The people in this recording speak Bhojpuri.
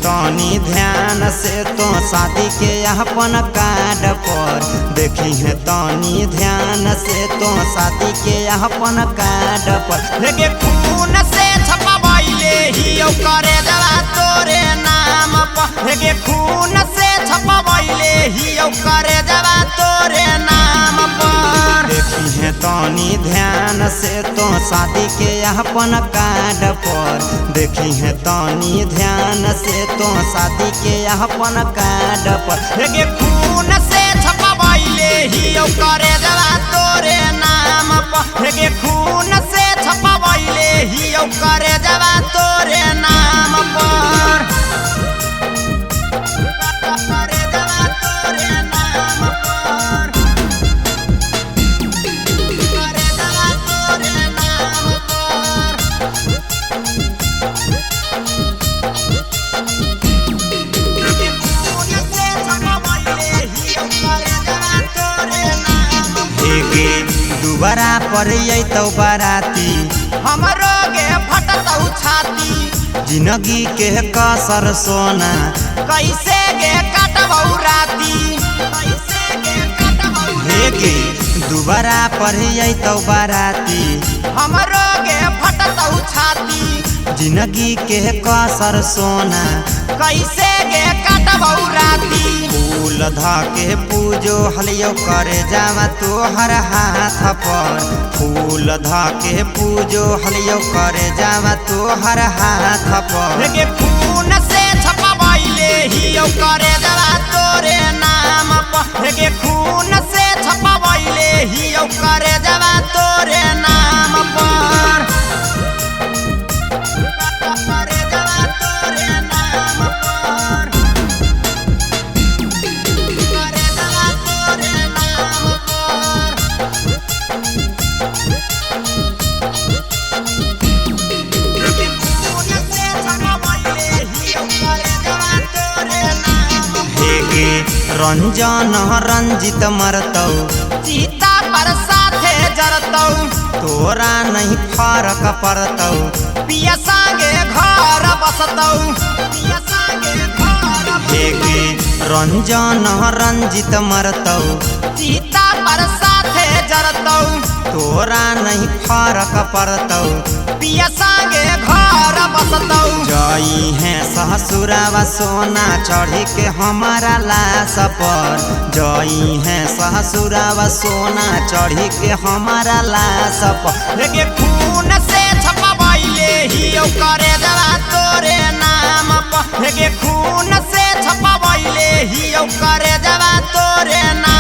तनी ध्यान से तो शादी के अपन कार्ड पर देखी है तनी ध्यान से तो शादी के अपन कार्ड पर लेके खून से छपवाइले ही करे जरा तोरे नाम पर लेके खून से छपवाइले ही करे जरा तोरे नाम पर देखी है तनी ध्यान से तो शादी के अपन कार्ड पर देखी है तनी ध्यान से तो शादी के अपन कार्ड पर लेके खून से छपवाइले ही करे जरा तोरे नाम पर लेके खून से छपवाइले ही करे जरा तोरे नाम पर करे जरा तोरे नाम पर करे जरा तोरे नाम दुबारा पर तो बाराती हमरो गे फटतौ छाती जिंदगी के कसर सोना कैसे गे कटबौ राती कैसे गे कटबौ गे दुबारा पर तो बाराती हमरो गे फटतौ छाती जिंदगी के कसर सोना कैसे गे कटबौ राती फूल धा के पूजो हलियो करे जावा तोहर हाथ पर फूल धा के पूजो हलियो करे जावा तोहर हाथ पर लेके खून से छपवाइले ही करे जरा तोरे नाम पर लेके खून से छपवाइले ही करे जरा तोरे नाम पर करे जरा तोरे नाम पर करे जरा तोरे नाम रंजन रंजित मरतौ सीता पर साथे जरतौ तोरा नहीं फर्क पड़तौ पिया संगे घर बसतौ पिया संगे घर रंजन रंजित मरतौ सीता पर साथे जरतौ तोरा नहीं फर्क पड़तौ पिया संगे घर बसतौ जई है ससुरावा सोना चढ़ी के हमारा लाश पर जई है ससुरावा सोना चढ़ी के हमारा लाश पर लेके खून से छपवाइले ही करे जरा तोरे नाम पर लेके खून से छपवाइले ही करे जरा तोरे नाम